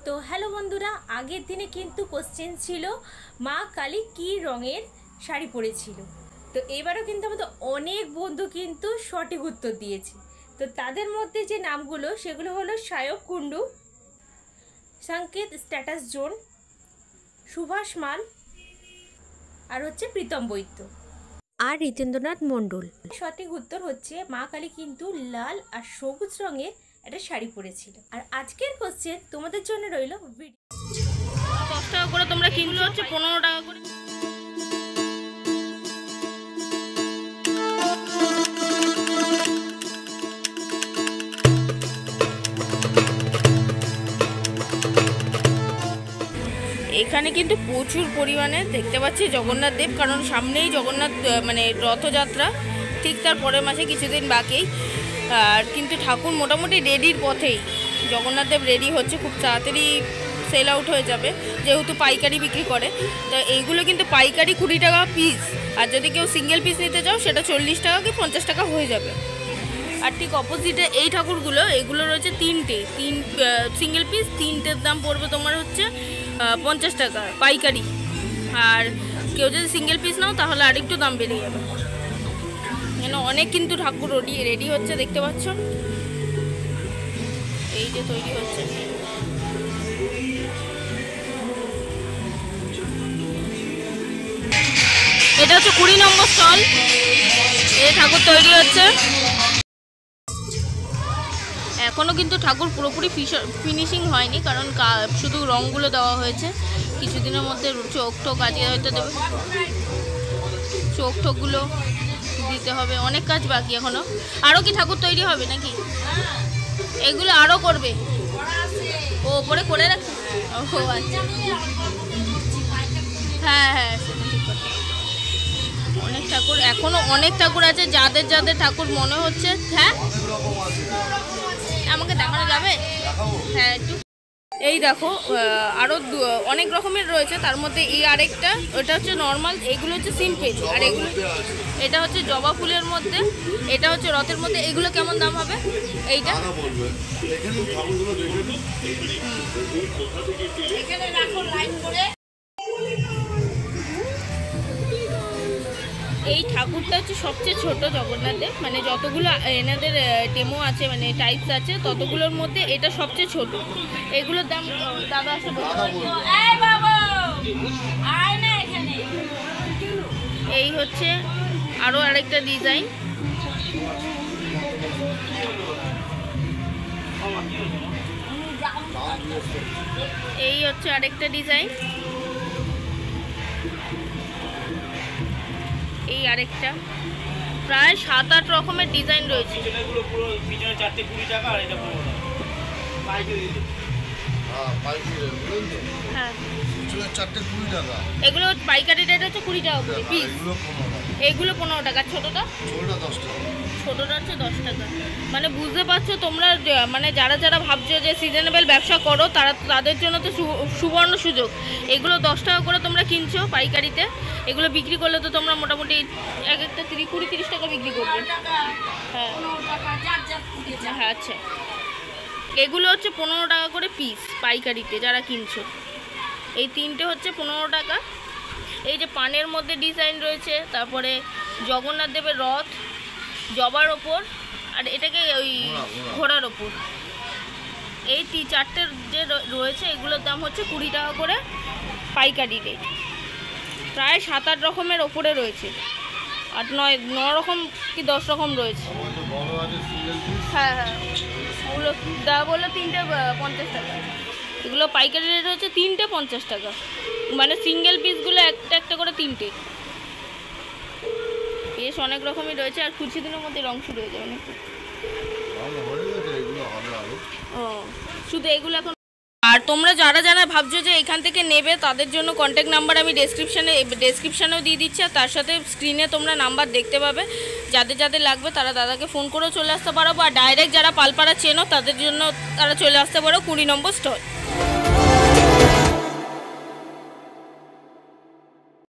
তো হ্যালো বন্ধুরা, আগের দিনে কিন্তু কোশ্চেন ছিল মা কালী কী রঙের শাড়ি পরেছিল। তো এবারও কিন্তু আমাদের অনেক বন্ধু কিন্তু সঠিক উত্তর দিয়েছে। তো তাদের মধ্যে যে নামগুলো সেগুলো হলো সায়ক কুণ্ডু, সংকেত স্ট্যাটাস জোন, সুভাষ মাল, আর হচ্ছে প্রীতম বৈদ্য আর রিতেন্দ্রনাথ মণ্ডল। সঠিক উত্তর হচ্ছে মা কালী কিন্তু লাল আর সবুজ রঙের একটা শাড়ি পরেছিল। আর আজকের কোশ্চেন তোমাদের জন্য রইল 10 টাকা করে তোমরা কিনলে হচ্ছে 15 টাকা করে। এখানে কিন্তু প্রচুর পরিমাণে দেখতে পাচ্ছি জগন্নাথ দেব, কারণ সামনেই জগন্নাথ মানে রথযাত্রা, ঠিক তার পরের মাসে কিছুদিন বাকি। আর কিন্তু ঠাকুর মোটামুটি রেডির পথেই, জগন্নাথ দেব রেডি হচ্ছে, খুব তাড়াতাড়ি সেল আউট হয়ে যাবে যেহেতু পাইকারি বিক্রি করে। তো এইগুলো কিন্তু পাইকারি 20 টাকা পিস, আর যদি কেউ সিঙ্গেল পিস নিতে চাও সেটা 40 টাকা কি 50 টাকা হয়ে যাবে। আর ঠিক অপোজিটে এই ঠাকুরগুলো, এগুলো রয়েছে তিনটে সিঙ্গেল পিস, তিনটের দাম পড়বে তোমার হচ্ছে 50 টাকা পাইকারি। আর কেউ যদি সিঙ্গেল পিস নাও তাহলে আরেকটু দাম বেড়ে যাবে। কেন অনেক কিন্তু ঠাকুর রেডি হচ্ছে, দেখতে পাচ্ছ এই যে তৈরি হচ্ছে। এটা হচ্ছে 20 নম্বর স্টল, এই ঠাকুর তৈরি হচ্ছে। এখনও কিন্তু ঠাকুর পুরোপুরি ফিনিশিং হয়নি, কারণ শুধু রঙগুলো দেওয়া হয়েছে। কিছুদিনের মধ্যে চোখ টোক আজকে হয়তো দেবে, চোখ টোকগুলো দিতে হবে, অনেক কাজ বাকি এখনও। আরও কি ঠাকুর তৈরি হবে নাকি? এগুলো আরও করবে, ও ওপরে করে রাখছে। ও আচ্ছা, হ্যাঁ হ্যাঁ সেটা ঠিক কথা। অনেক ঠাকুর, এখনও অনেক ঠাকুর আছে, যাদের যাদের ঠাকুর মনে হচ্ছে। হ্যাঁ আমাকে দেখানো যাবে? হ্যাঁ একটু। এই দেখো আরও অনেক রকমের রয়েছে, তার মধ্যে এই আরেকটা, ওটা হচ্ছে নর্মাল, এগুলো হচ্ছে সিম্পল, আর এগুলো এটা হচ্ছে জবা ফুলের মধ্যে, এটা হচ্ছে রথের মধ্যে। এগুলো কেমন দাম হবে? এইটা এই ঠাকুরটা হচ্ছে সবচেয়ে ছোট জগন্নাথ দেব, মানে যতগুলো এনাদের টেমো আছে মানে টাইপস আছে ততগুলোর মধ্যে এটা সবচেয়ে ছোট। এগুলোর দাম দাদা আছে, এই হচ্ছে আরও আরেকটা ডিজাইন। এই হচ্ছে আরেকটা ডিজাইন, এই আরেকটা, প্রায় 7-8 রকমের ডিজাইন রয়েছে। হ্যাঁ এগুলো পাইকারি রেট হচ্ছে 20 টাকা করে পিস, এইগুলো 15 টাকা, ছোটোটা ছোটোটা হচ্ছে 10 টাকা। মানে বুঝতে পারছো তোমরা, মানে যারা যারা ভাবছো যে সিজনেবল ব্যবসা করো তাদের জন্য তো সুবর্ণ সুযোগ। এগুলো 10 টাকা করে তোমরা কিনছো পাইকারিতে, এগুলো বিক্রি করলে তো তোমরা মোটামুটি এক একটা 20-30 টাকা বিক্রি করবে। হ্যাঁ হ্যাঁ আচ্ছা, এগুলো হচ্ছে 15 টাকা করে পিস পাইকারিতে যারা কিনছো। এই তিনটে হচ্ছে 15 টাকা। এই যে পানের মধ্যে ডিজাইন রয়েছে, তারপরে জগন্নাথ দেবের রথ, জবার ওপর, আর এটাকে ওই ঘোড়ার ওপর, এই 4টে যে রয়েছে এগুলোর দাম হচ্ছে 20 টাকা করে পাইকারি রেট। প্রায় 7-8 রকমের ওপরে রয়েছে, 8-9 রকম কি 10 রকম রয়েছে। হ্যাঁ হ্যাঁ ওগুলো দেওয়া বললো 3টে 50 টাকা, এগুলো পাইকারি রেট হচ্ছে 3টে 50 টাকা, মানে সিঙ্গেল পিসগুলো একটা একটা করে 3টে। বেশ অনেক রকমই রয়েছে, আর কিছু দিনের মধ্যে রং শুরু হয়ে যাবে নাকি? ও শুধু এগুলো এখন। আর তোমরা যারা যারা ভাবছো যে এখান থেকে নেবে তাদের জন্য কন্ট্যাক্ট নাম্বার আমি ডেসক্রিপশানেও দিয়ে দিচ্ছি, আর তার সাথে স্ক্রিনে তোমরা নাম্বার দেখতে পাবে। যাদের যাদের লাগবে তারা দাদাকে ফোন করেও চলে আসতে পারো, বা ডাইরেক্ট যারা পালপাড়া চেনো তাদের জন্য তারা চলে আসতে পারো 20 নম্বর স্টল।